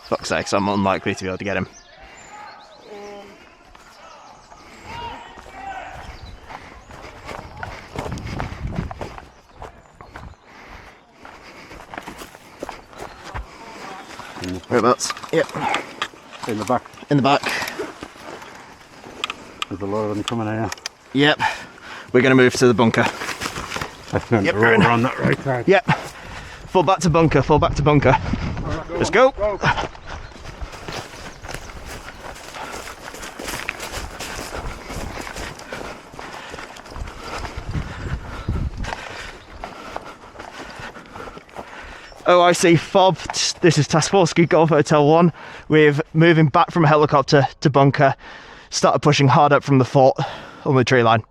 Fuck's sake, so I'm unlikely to be able to get him. Whereabouts? Yep. In the back. In the back. There's a lot of them coming here. Yep. We're going to move to the bunker. Yep, we're on that right side. Yep. Fall back to bunker, fall back to bunker. Right, Let's go. Oh, I see. Fob, this is Task Force Golf Hotel 1. We're moving back from helicopter to bunker. Started pushing hard up from the fort on the tree line.